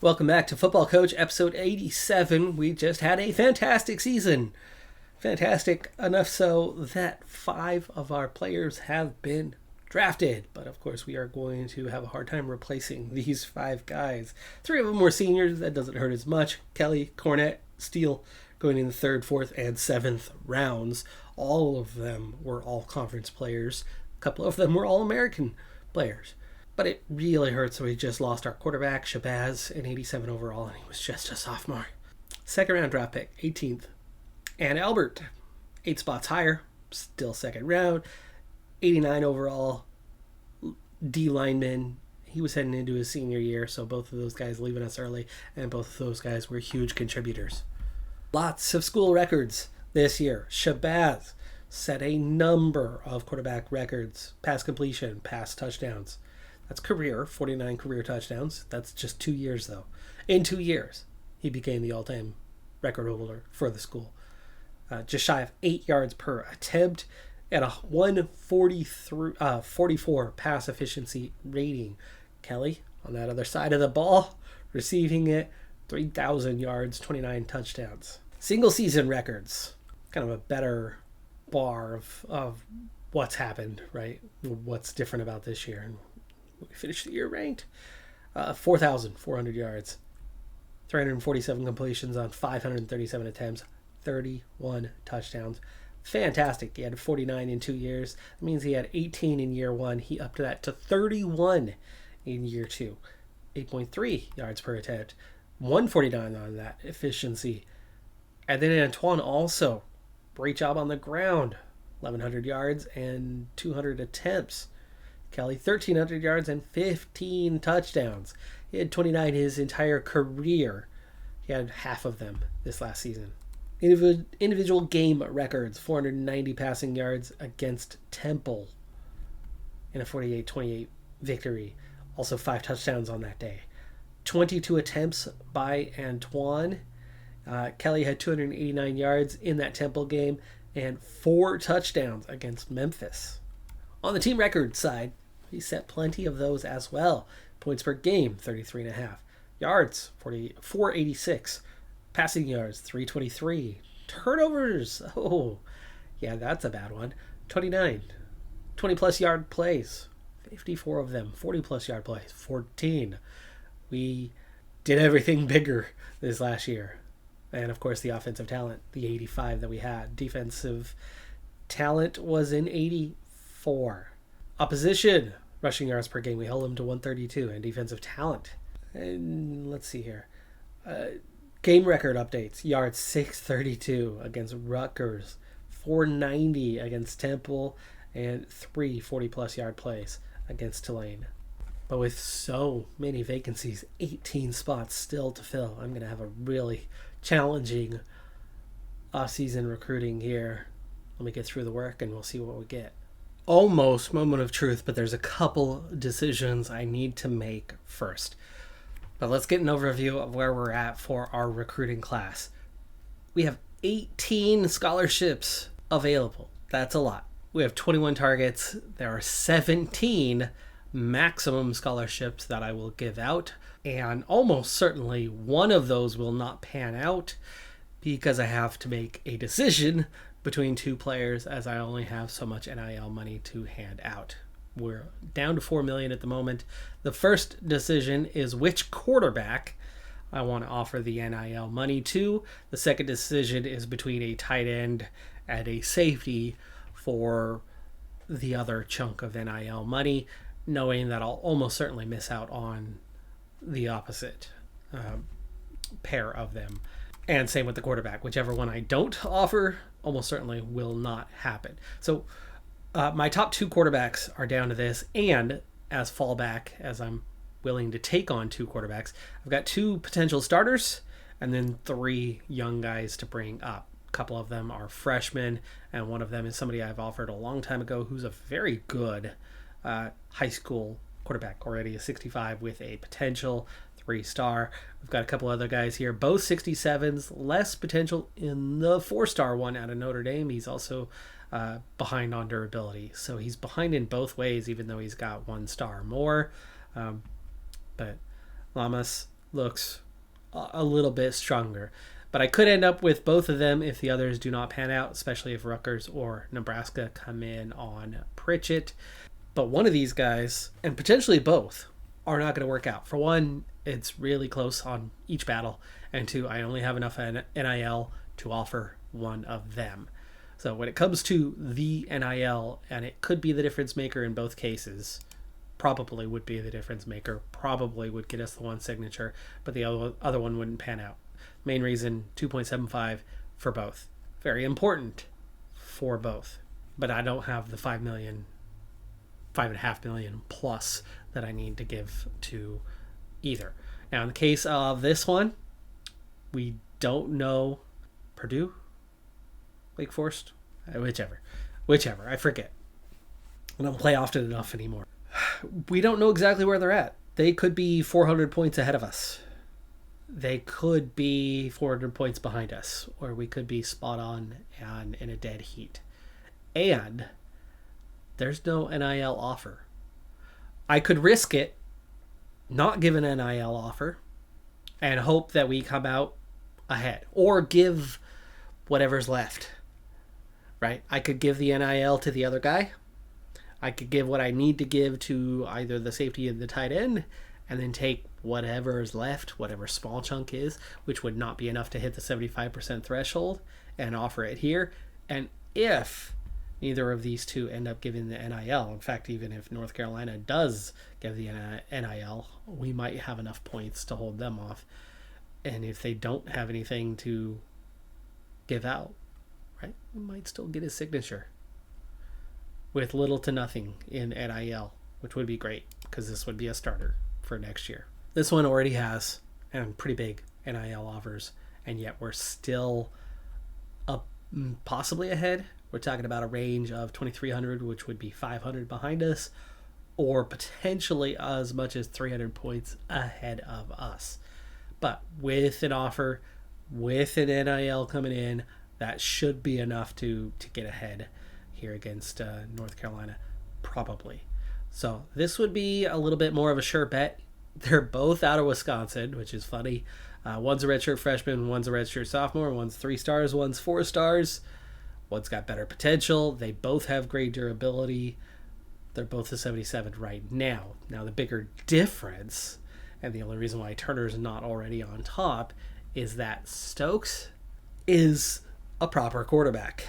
Welcome back to Football Coach, episode 87. We just had a fantastic season. Fantastic enough so that 5 of our players have been drafted. But of course, we are going to have a hard time replacing these 5 guys. 3 of them were seniors. That doesn't hurt as much. Kelly, Cornett, Steele going in the 3rd, 4th, and 7th rounds. All of them were all-conference players. A couple of them were all-American players. But it really hurts. So we just lost our quarterback, Shabazz, in 87 overall, and he was just a sophomore. 2nd round draft pick, 18th. And Albert, 8 spots higher, still 2nd round. 89 overall, D lineman. He was heading into his senior year, so both of those guys leaving us early, and both of those guys were huge contributors. Lots of school records this year. Shabazz set a number of quarterback records: pass completion, pass touchdowns. That's career, 49 career touchdowns. That's just 2 years, though. In 2 years, he became the all-time record holder for the school. Just shy of 8 yards per attempt at a 144 pass efficiency rating. Kelly, on that other side of the ball, receiving it, 3,000 yards, 29 touchdowns. Single season records, kind of a better bar of what's happened, right? What's different about this year. And we finished the year ranked 4,400 yards, 347 completions on 537 attempts, 31 touchdowns. Fantastic. He had 49 in 2 years. That means he had 18 in year 1. He upped that to 31 in year 2. 8.3 yards per attempt, 149 on that efficiency. And then Antoine also, great job on the ground, 1,100 yards and 200 attempts. Kelly, 1,300 yards and 15 touchdowns. He had 29 his entire career. He had half of them this last season. Individual game records: 490 passing yards against Temple in a 48-28 victory. Also 5 touchdowns on that day. 22 attempts by Antoine. Kelly had 289 yards in that Temple game and 4 touchdowns against Memphis. On the team record side, he set plenty of those as well. Points per game, 33.5. Yards, 486. Passing yards, 323. Turnovers, oh, yeah, that's a bad one. 29. 20-plus yard plays, 54 of them. 40-plus yard plays, 14. We did everything bigger this last year. And, of course, the offensive talent, the 85 that we had. Defensive talent was in 84. Opposition, rushing yards per game, we held them to 132. And defensive talent, and let's see here. Game record updates: yards 632 against Rutgers, 490 against Temple, and 3 40-plus yard plays against Tulane. But with so many vacancies, 18 spots still to fill, I'm going to have a really challenging off-season recruiting here. Let me get through the work and we'll see what we get. Almost moment of truth, but there's a couple decisions I need to make first. But let's get an overview of where we're at for our recruiting class. We have 18 scholarships available. That's a lot. We have 21 targets. There are 17 maximum scholarships that I will give out. And almost certainly one of those will not pan out because I have to make a decision between 2 players, as I only have so much NIL money to hand out. We're down to $4 million at the moment. The first decision is which quarterback I want to offer the NIL money to. The second decision is between a tight end and a safety for the other chunk of NIL money, knowing that I'll almost certainly miss out on the opposite pair of them. And same with the quarterback. Whichever one I don't offer almost certainly will not happen. So my top 2 quarterbacks are down to this, and as fallback, as I'm willing to take on 2 quarterbacks, I've got 2 potential starters and then 3 young guys to bring up. A couple of them are freshmen, and one of them is somebody I've offered a long time ago who's a very good high school quarterback, already a 65 with a potential 3-star. We've got a couple other guys here, both 67s, less potential in the 4-star one out of Notre Dame. He's also behind on durability. So he's behind in both ways, even though he's got 1 star more. But Lamas looks a little bit stronger. But I could end up with both of them if the others do not pan out, especially if Rutgers or Nebraska come in on Pritchett. But one of these guys, and potentially both, are not going to work out. For one, it's really close on each battle. And two, I only have enough NIL to offer one of them. So when it comes to the NIL, and it could be the difference maker in both cases, probably would be the difference maker, probably would get us the one signature, but the other one wouldn't pan out. Main reason, 2.75 for both. Very important for both. But I don't have the 5 million, 5.5 million plus that I need to give to either. Now, in the case of this one, we don't know Purdue, Wake Forest, whichever, I forget. I don't play often enough anymore. We don't know exactly where they're at. They could be 400 points ahead of us. They could be 400 points behind us, or we could be spot on and in a dead heat. And there's no NIL offer. I could risk it, not give an NIL offer, and hope that we come out ahead, or give whatever's left, right? I could give the NIL to the other guy. I could give what I need to give to either the safety and the tight end, and then take whatever is left, whatever small chunk is, which would not be enough to hit the 75% threshold, and offer it here. And if neither of these two end up giving the NIL, in fact, even if North Carolina does give the NIL, we might have enough points to hold them off. And if they don't have anything to give out, right, we might still get his signature with little to nothing in NIL, which would be great because this would be a starter for next year. This one already has pretty big NIL offers, and yet we're still up, possibly ahead. We're talking about a range of 2,300, which would be 500 behind us, or potentially as much as 300 points ahead of us. But with an offer, with an NIL coming in, that should be enough to get ahead here against North Carolina, probably. So this would be a little bit more of a sure bet. They're both out of Wisconsin, which is funny. One's a redshirt freshman, one's a redshirt sophomore, one's 3 stars, one's 4 stars. One's got better potential. They both have great durability. They're both a 77 right now. Now, the bigger difference, and the only reason why Turner's not already on top, is that Stokes is a proper quarterback.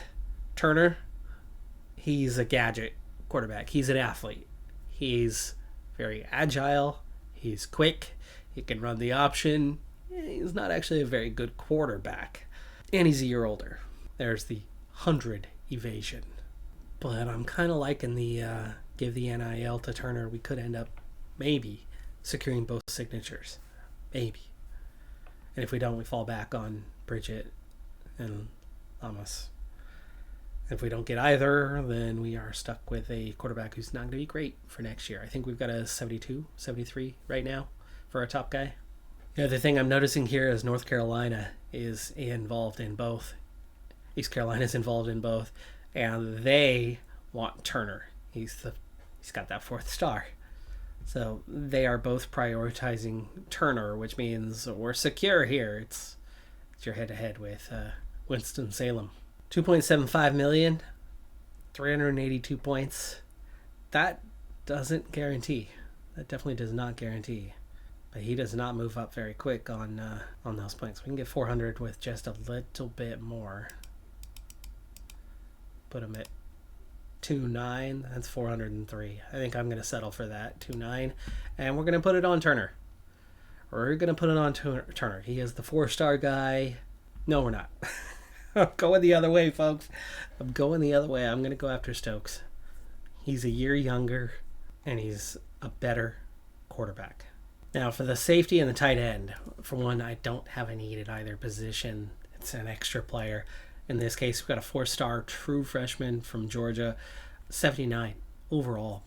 Turner, he's a gadget quarterback. He's an athlete. He's very agile. He's quick. He can run the option. He's not actually a very good quarterback. And he's a year older. There's the 100 evasion. But I'm kind of liking the give the NIL to Turner. We could end up maybe securing both signatures. Maybe. And if we don't, we fall back on Bridget and Lamas. If we don't get either, then we are stuck with a quarterback who's not going to be great for next year. I think we've got a 72, 73 right now for our top guy. The other thing I'm noticing here is North Carolina is involved in both. East Carolina's involved in both. And they want Turner. He's got that 4th star. So they are both prioritizing Turner, which means we're secure here. It's your head-to-head with Winston-Salem. 2.75 million, 382 points. That doesn't guarantee. That definitely does not guarantee. But he does not move up very quick on those points. We can get 400 with just a little bit more. Put him at 2.9. That's 403. I think I'm going to settle for that, 2.9. And we're going to put it on Turner. We're going to put it on Turner. He is the 4-star guy. No, we're not. I'm going the other way, folks. I'm going the other way. I'm going to go after Stokes. He's a year younger, and he's a better quarterback. Now, for the safety and the tight end, for one, I don't have a need at either position. It's an extra player. In this case, we've got a 4-star true freshman from Georgia, 79 overall.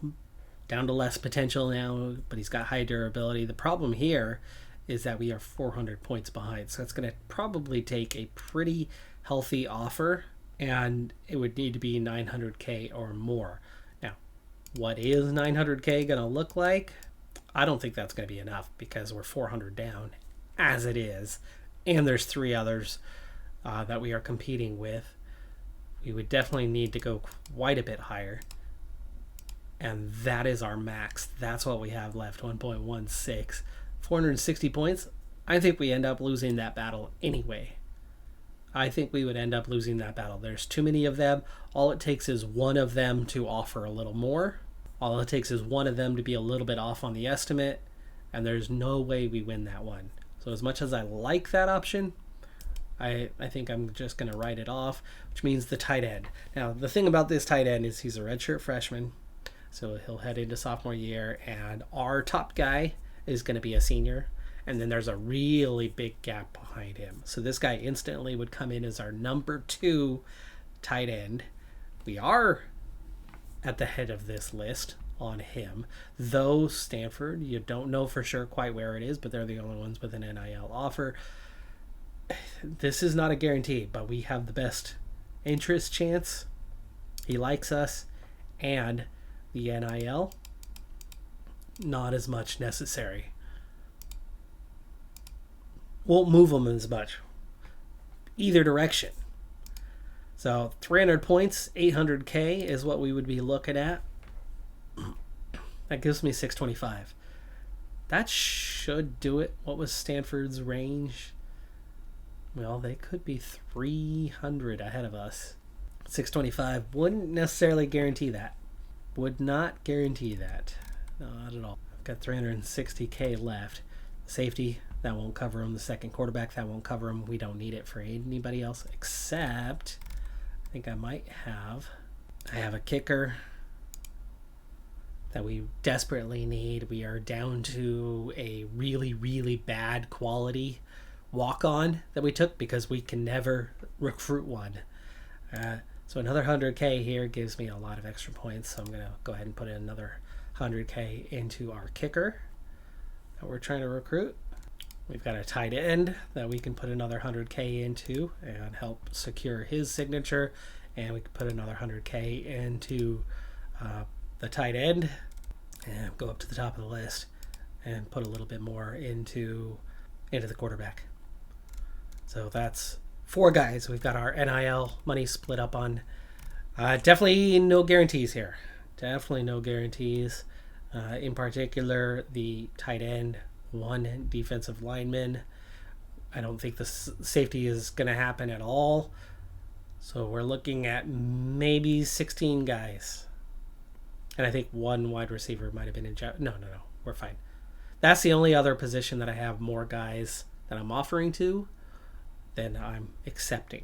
Down to less potential now, but he's got high durability. The problem here is that we are 400 points behind. So it's going to probably take a pretty healthy offer, and it would need to be 900K or more. Now, what is 900K going to look like? I don't think that's going to be enough because we're 400 down as it is, and there's 3 others that we are competing with, we would definitely need to go quite a bit higher. And that is our max. That's what we have left, 1.16. 460 points. I think we end up losing that battle anyway. I think we would end up losing that battle. There's too many of them. All it takes is one of them to offer a little more. All it takes is one of them to be a little bit off on the estimate, and there's no way we win that one. So as much as I like that option, I think I'm just going to write it off, which means the tight end. Now, the thing about this tight end is he's a redshirt freshman, so he'll head into sophomore year, and our top guy is going to be a senior, and then there's a really big gap behind him. So this guy instantly would come in as our number 2 tight end. We are at the head of this list on him, though Stanford, you don't know for sure quite where it is, but they're the only ones with an NIL offer. This is not a guarantee, but we have the best interest chance. He likes us, and the NIL, not as much necessary. Won't move him as much either direction. So 300 points, 800K is what we would be looking at. That gives me 625. That should do it. What was Stanford's range? Well, they could be 300 ahead of us. 625 wouldn't necessarily guarantee that. Would not guarantee that. Not at all. I've got 360K left. Safety, that won't cover him. The second quarterback, that won't cover him. We don't need it for anybody else except, I think I have a kicker that we desperately need. We are down to a really, really bad quality walk-on that we took because we can never recruit one. So another 100K here gives me a lot of extra points, so I'm going to go ahead and put in another 100K into our kicker that we're trying to recruit. We've got a tight end that we can put another 100K into and help secure his signature, and we can put another 100K into the tight end and go up to the top of the list and put a little bit more into the quarterback. So that's 4 guys. We've got our NIL money split up on. Definitely no guarantees here. Definitely no guarantees. In particular, the tight end, 1 defensive lineman. I don't think the safety is going to happen at all. So we're looking at maybe 16 guys. And I think 1 wide receiver might have been in. No. We're fine. That's the only other position that I have more guys that I'm offering to than I'm accepting.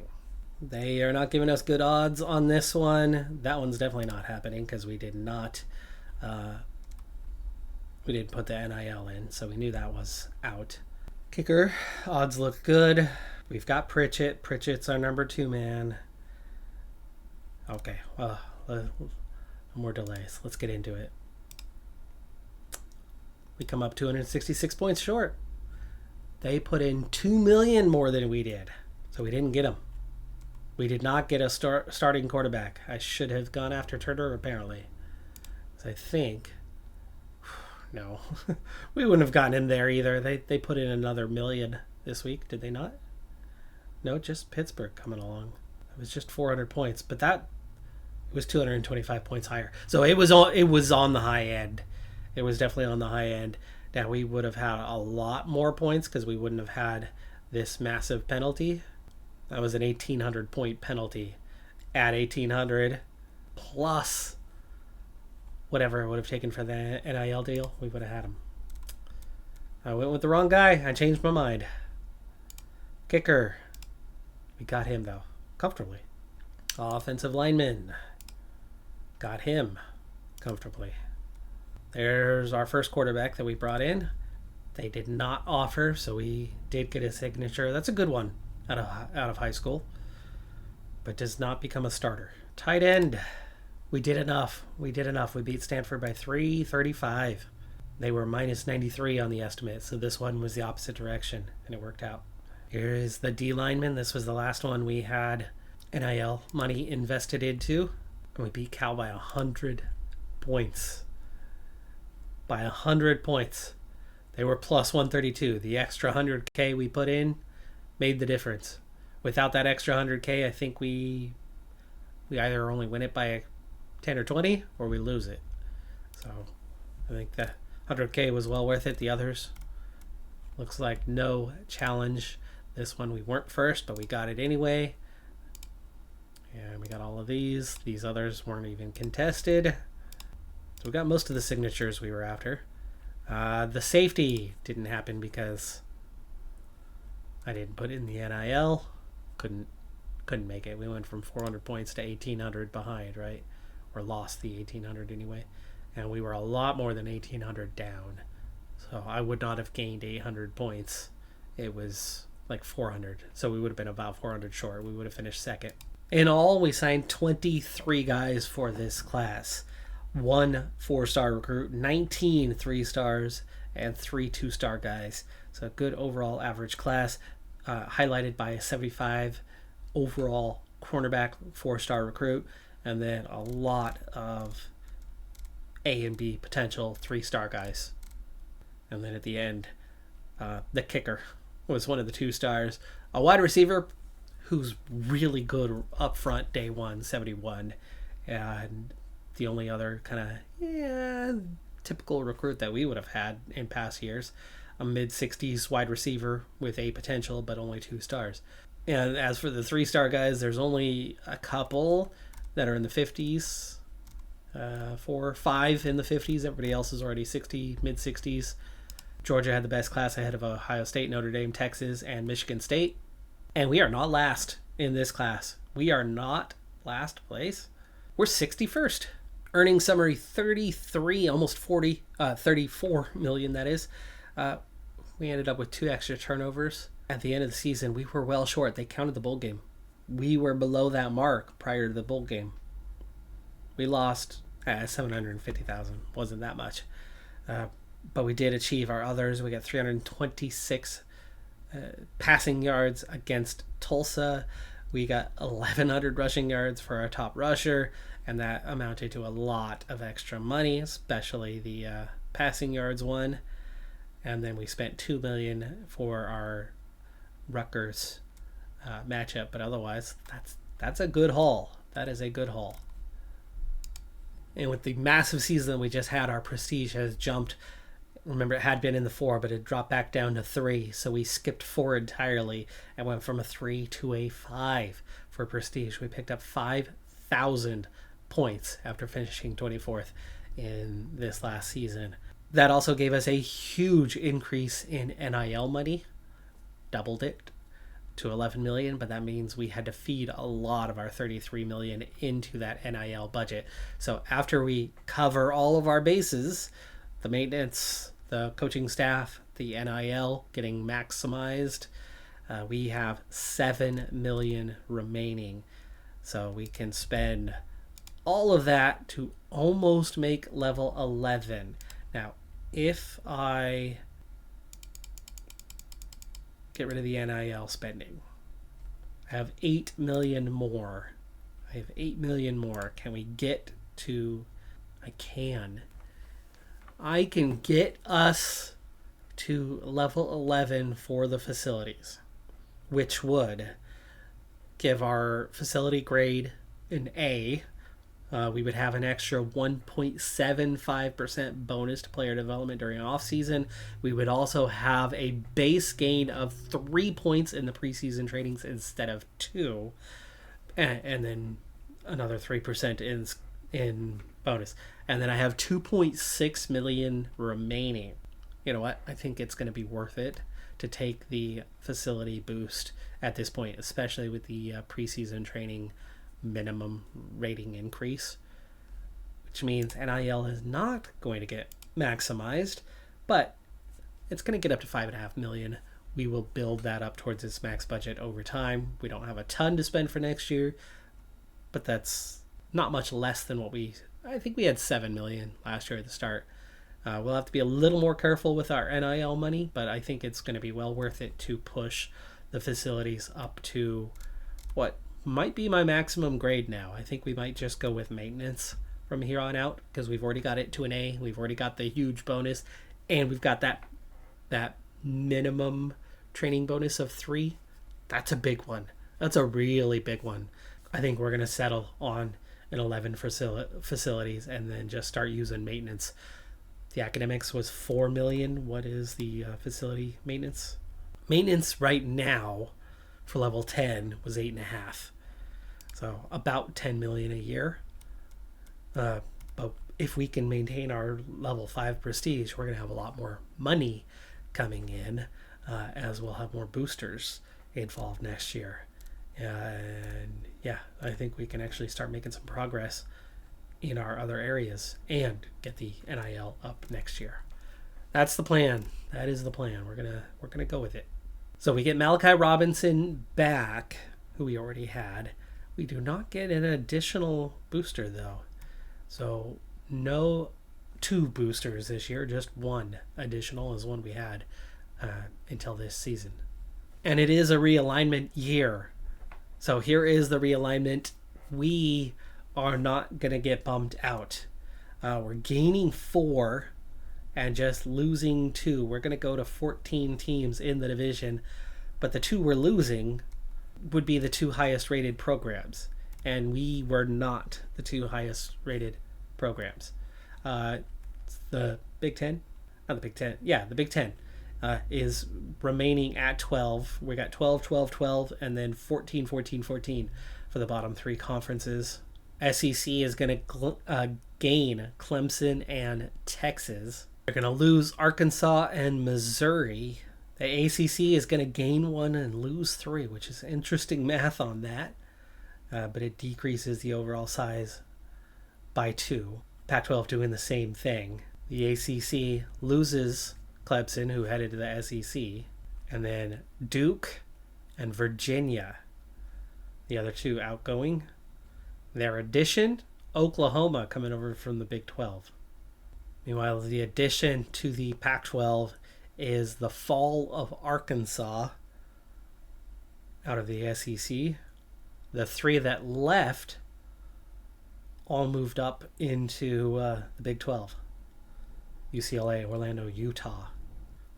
They are not giving us good odds on this one. That one's definitely not happening because we didn't put the NIL in, so we knew that was out. Kicker, odds look good. We've got Pritchett. Pritchett's our number 2 man. Okay, no more delays. Let's get into it. We come up 266 points short. They put in 2 million more than we did, so we didn't get them. We did not get a starting quarterback. I should have gone after Turner, apparently. So I think, no, we wouldn't have gotten in there either. They put in another million this week, did they not? No, just Pittsburgh coming along. It was just 400 points, but it was 225 points higher. So it was on the high end. It was definitely on the high end. Now we would have had a lot more points because we wouldn't have had this massive penalty. That was an 1,800 point penalty. At 1,800 plus whatever it would have taken for the NIL deal, we would have had him. I went with the wrong guy. I changed my mind. Kicker. We got him, though, comfortably. Offensive lineman. Got him comfortably. There's our first quarterback that we brought in. They did not offer, so we did get a signature. That's a good one out of high school, but does not become a starter. Tight end. We did enough. We beat Stanford by 335. They were minus 93 on the estimate, so this one was the opposite direction, and it worked out. Here is the D lineman. This was the last one we had NIL money invested into, and we beat Cal by 100 points. By 100 points. They were plus 132. The extra 100K we put in made the difference. Without that extra 100K, I think we either only win it by 10 or 20 or we lose it. So I think the 100K was well worth it. The others, looks like no challenge. This one we weren't first, but we got it anyway. And we got all of these. These others weren't even contested. So we got most of the signatures we were after. The safety didn't happen because I didn't put in the NIL. Couldn't make it. We went from 400 points to 1,800 behind, right? Or lost the 1,800 anyway. And we were a lot more than 1,800 down. So I would not have gained 800 points. It was like 400. So we would have been about 400 short. We would have finished second. In all, we signed 23 guys for this class. 1 4-star recruit, 19 3-stars, and 3 2-star guys. So a good overall average class, highlighted by a 75 overall cornerback 4-star recruit, and then a lot of A and B potential 3-star guys. And then at the end, the kicker was one of the 2 stars. A wide receiver who's really good up front day one, 71. And the only other kind of typical recruit that we would have had in past years, a mid-60s wide receiver with A potential, but only 2 stars. And as for the 3-star guys, there's only a couple that are in the 50s, 4 or 5 in the 50s. Everybody else is already 60, mid-60s. Georgia had the best class ahead of Ohio State, Notre Dame, Texas, and Michigan State. And we are not last in this class. We are not last place. We're 61st. Earning summary 33, almost 40, 34 million, that is. We ended up with 2 extra turnovers. At the end of the season, we were well short. They counted the bowl game. We were below that mark prior to the bowl game. We lost 750,000. Wasn't that much. But we did achieve our others. We got 326 passing yards against Tulsa. We got 1,100 rushing yards for our top rusher, and that amounted to a lot of extra money, especially the passing yards one. And then we spent $2 million for our Rutgers matchup, but otherwise, that's a good haul. That is a good haul. And with the massive season we just had, our prestige has jumped. Remember, it had been in the 4, but it dropped back down to 3. So we skipped 4 entirely and went from a 3 to a 5 for prestige. We picked up 5,000 points after finishing 24th in this last season. That also gave us a huge increase in NIL money. Doubled it to 11 million, but that means we had to feed a lot of our 33 million into that NIL budget. So after we cover all of our bases, the maintenance, the coaching staff, the NIL getting maximized, we have 7 million remaining. So we can spend all of that to almost make level 11. Now, if I get rid of the NIL spending, I have 8 million more. Can we get to... I can get us to level 11 for the facilities, which would give our facility grade an A. We would have an extra 1.75% bonus to player development during off season. We would also have a base gain of 3 points in the preseason trainings instead of 2, and then another 3% in bonus. And then I have 2.6 million remaining. You know what? I think it's going to be worth it to take the facility boost at this point, especially with the preseason training minimum rating increase, which means NIL is not going to get maximized, but it's going to get up to 5.5 million. We will build that up towards its max budget over time. We don't have a ton to spend for next year, but that's not much less than what I think we had 7 million last year at the start. We'll have to be a little more careful with our NIL money, but I think it's going to be well worth it to push the facilities up to what might be my maximum grade now. I think we might just go with maintenance from here on out because we've already got it to an A. We've already got the huge bonus, and we've got that that minimum training bonus of 3, that's a big one. That's a really big one. I think we're going to settle on an 11 facilities and then just start using maintenance. The academics was 4 million. What is the facility maintenance? Maintenance right now for level 10 was 8.5. So about 10 million a year. But if we can maintain our level 5 prestige, we're going to have a lot more money coming in, as we'll have more boosters involved next year. And yeah, I think we can actually start making some progress in our other areas and get the NIL up next year. That's the plan. That is the plan. We're gonna go with it. So we get Malachi Robinson back, who we already had. We do not get an additional booster though. So no 2 boosters this year, just 1 additional is one we had until this season. And it is a realignment year. So here is the realignment. We are not going to get bumped out. We're gaining 4 and just losing 2. We're going to go to 14 teams in the division, but the 2 we're losing would be the 2 highest rated programs. And we were not the 2 highest rated programs. The Big Ten? Not the Big Ten. Yeah, the Big Ten. Is remaining at 12. We got 12, 12, 12, and then 14, 14, 14 for the bottom 3 conferences. SEC is going to gain Clemson and Texas. They're going to lose Arkansas and Missouri. The ACC is going to gain 1 and lose 3, which is interesting math on that. But it decreases the overall size by 2. Pac-12 doing the same thing. The ACC loses Clemson, who headed to the SEC, and then Duke and Virginia, the other 2 outgoing. Their addition, Oklahoma, coming over from the Big 12. Meanwhile, the addition to the Pac-12 is the fall of Arkansas out of the SEC. The 3 that left all moved up into the Big 12. UCLA, Orlando, Utah.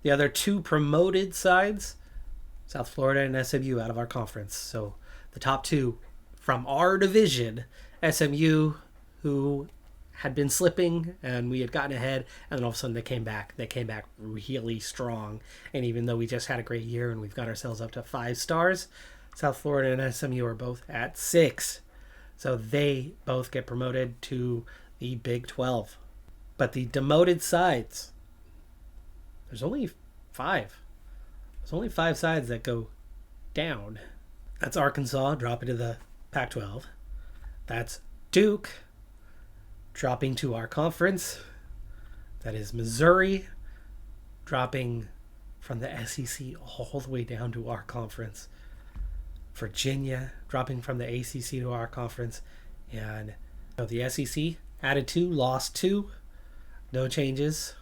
The other 2 promoted sides, South Florida and SMU, out of our conference. So the top 2 from our division, SMU, who had been slipping and we had gotten ahead, and then all of a sudden they came back. They came back really strong. And even though we just had a great year and we've got ourselves up to 5 stars, South Florida and SMU are both at 6. So they both get promoted to the Big 12. But the demoted sides, there's only 5. There's only 5 sides that go down. That's Arkansas dropping to the Pac-12. That's Duke dropping to our conference. That is Missouri dropping from the SEC all the way down to our conference. Virginia dropping from the ACC to our conference. And the SEC added 2, lost 2. No changes.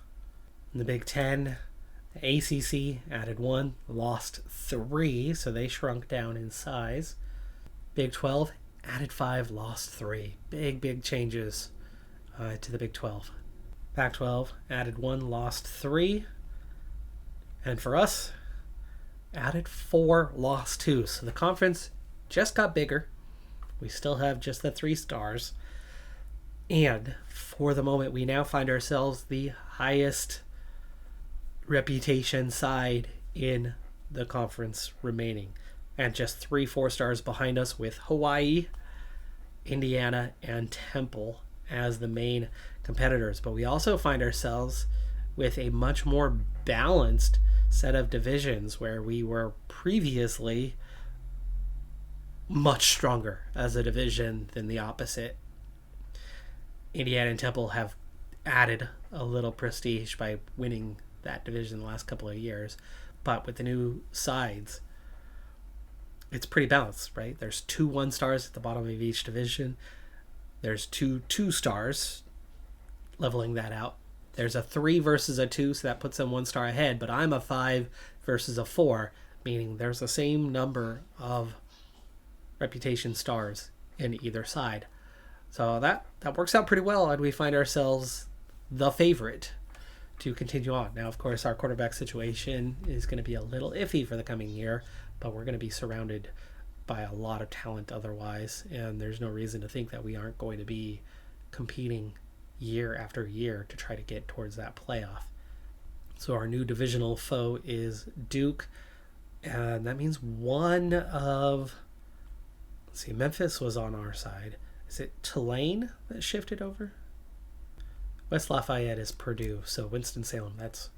In the Big Ten, the ACC added 1, lost 3, so they shrunk down in size. Big 12 added 5, lost 3. Big changes to the Big 12. Pac-12 added 1, lost 3. And for us, added 4, lost 2. So the conference just got bigger. We still have just the 3 stars. And for the moment, we now find ourselves the highest reputation side in the conference remaining. And just 3 4-stars behind us, with Hawaii, Indiana, and Temple as the main competitors. But we also find ourselves with a much more balanced set of divisions, where we were previously much stronger as a division than the opposite. Indiana and Temple have added a little prestige by winning that division the last couple of years. But with the new sides, it's pretty balanced, right? There's 2 1-stars at the bottom of each division. There's 2 2-stars, leveling that out. There's a 3 versus a 2, so that puts them 1 star ahead. But I'm a 5 versus a 4, meaning there's the same number of reputation stars in either side. So that works out pretty well, and we find ourselves the favorite to continue on. Now, of course, our quarterback situation is going to be a little iffy for the coming year, but we're going to be surrounded by a lot of talent otherwise, and there's no reason to think that we aren't going to be competing year after year to try to get towards that playoff. So our new divisional foe is Duke, and that means Memphis was on our side. Is it Tulane that shifted over? West Lafayette is Purdue, so Winston-Salem, that's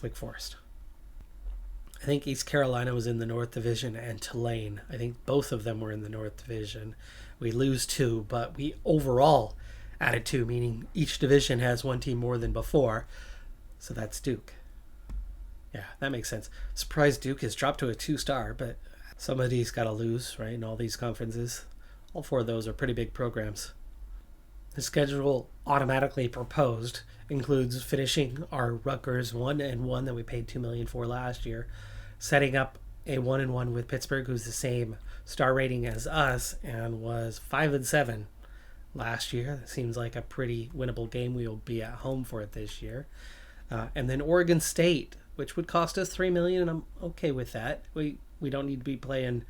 Wake Forest. I think East Carolina was in the North Division, and Tulane, I think both of them were in the North Division. We lose 2, but we overall added 2, meaning each division has 1 team more than before. So that's Duke. Yeah, that makes sense. Surprised Duke has dropped to a 2-star, but somebody's got to lose, right, in all these conferences. All 4 of those are pretty big programs. The schedule automatically proposed includes finishing our Rutgers 1-1 that we paid $2 million for last year, setting up a 1-1 with Pittsburgh, who's the same star rating as us and was 5-7 last year. That seems like a pretty winnable game. We will be at home for it this year. And then Oregon State, which would cost us $3 million, and I'm okay with that. We don't need to be playing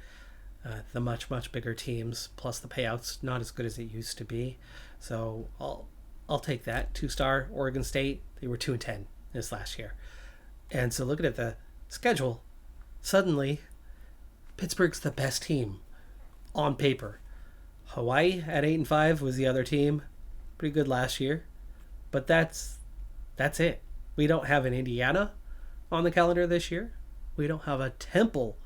the much bigger teams. Plus the payouts not as good as it used to be. So I'll take that. 2-star Oregon State. They were 2-10 this last year. And so looking at the schedule, suddenly Pittsburgh's the best team on paper. Hawaii at 8-5 was the other team. Pretty good last year. But that's it. We don't have an Indiana on the calendar this year. We don't have a Temple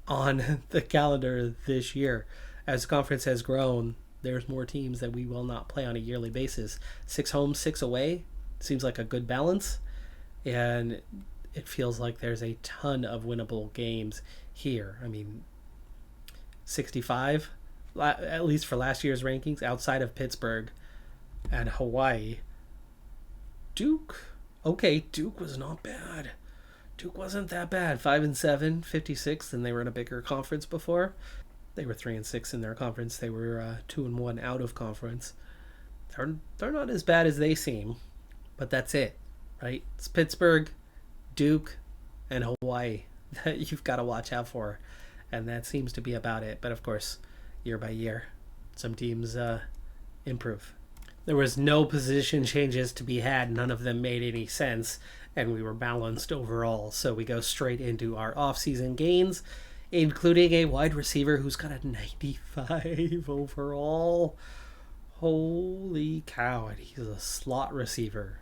on the calendar this year. As the conference has grown, there's more teams that we will not play on a yearly basis. 6 home, 6 away seems like a good balance, and it feels like there's a ton of winnable games here. I mean, 65, at least for last year's rankings, outside of Pittsburgh and Hawaii. Duke was not bad. Duke wasn't that bad. 5-7, 56th, and they were in a bigger conference before. They were 3-6 in their conference. They were 2-1 out of conference. They're not as bad as they seem, but that's it, right? It's Pittsburgh, Duke, and Hawaii that you've got to watch out for, and that seems to be about it. But of course, year by year, some teams improve. There was no position changes to be had. None of them made any sense, and we were balanced overall. So we go straight into our off-season gains, including a wide receiver who's got a 95 overall. Holy cow, and he's a slot receiver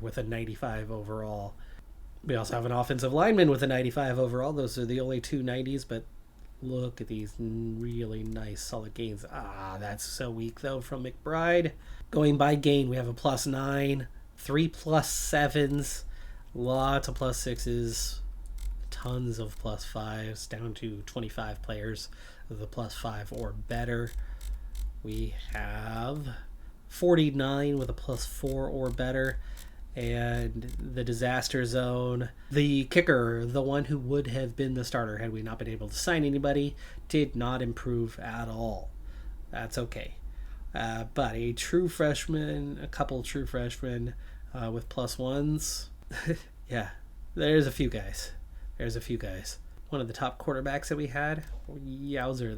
with a 95 overall. We also have an offensive lineman with a 95 overall. Those are the only 2 90s, but look at these really nice solid gains. That's so weak though from McBride. Going by gain, we have a +9, 3 +7s, lots of +6s, tons of +5s, down to 25 players with a +5 or better. We have 49 with a +4 or better. And the disaster zone, the kicker, the one who would have been the starter had we not been able to sign anybody, did not improve at all. That's okay. But a true freshman, a couple true freshmen with +1s. Yeah, there's a few guys. One of the top quarterbacks that we had, yowzer,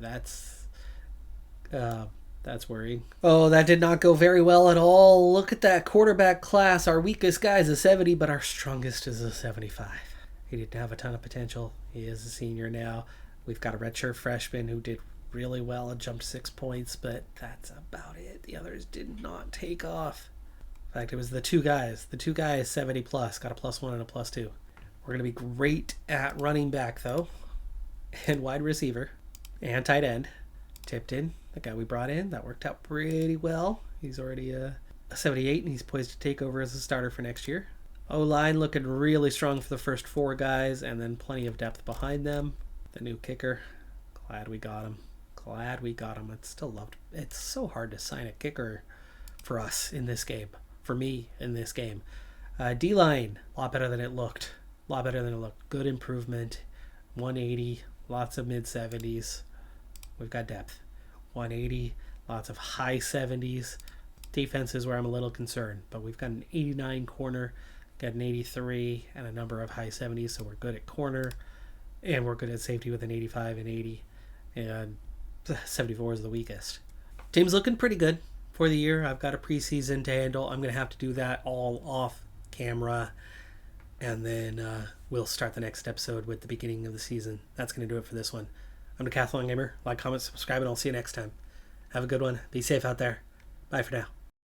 that's worrying. Oh, that did not go very well at all. Look at that quarterback class. Our weakest guy is a 70, but our strongest is a 75. He didn't have a ton of potential. He is a senior now. We've got a redshirt freshman who did really well and jumped 6 points, but that's about it. The others did not take off. In fact, it was the two guys 70 plus, got a +1 and a +2. We're going to be great at running back, though, and wide receiver, and tight end. Tipton, the guy we brought in, that worked out pretty well. He's already a 78, and he's poised to take over as a starter for next year. O-line looking really strong for the first 4 guys, and then plenty of depth behind them. The new kicker, glad we got him. It's so hard to sign a kicker for us in this game, for me in this game. D-line, a lot better than it looked. Good improvement. 180, lots of mid-70s. We've got depth. 180, lots of high 70s. Defense is where I'm a little concerned, but we've got an 89 corner, got an 83, and a number of high 70s, so we're good at corner, and we're good at safety with an 85 and 80, and 74 is the weakest. Team's looking pretty good for the year. I've got a preseason to handle. I'm going to have to do that all off camera, and then we'll start the next episode with the beginning of the season. That's going to do it for this one. I'm Decathlon Gamer. Like, comment, subscribe, and I'll see you next time. Have a good one. Be safe out there. Bye for now.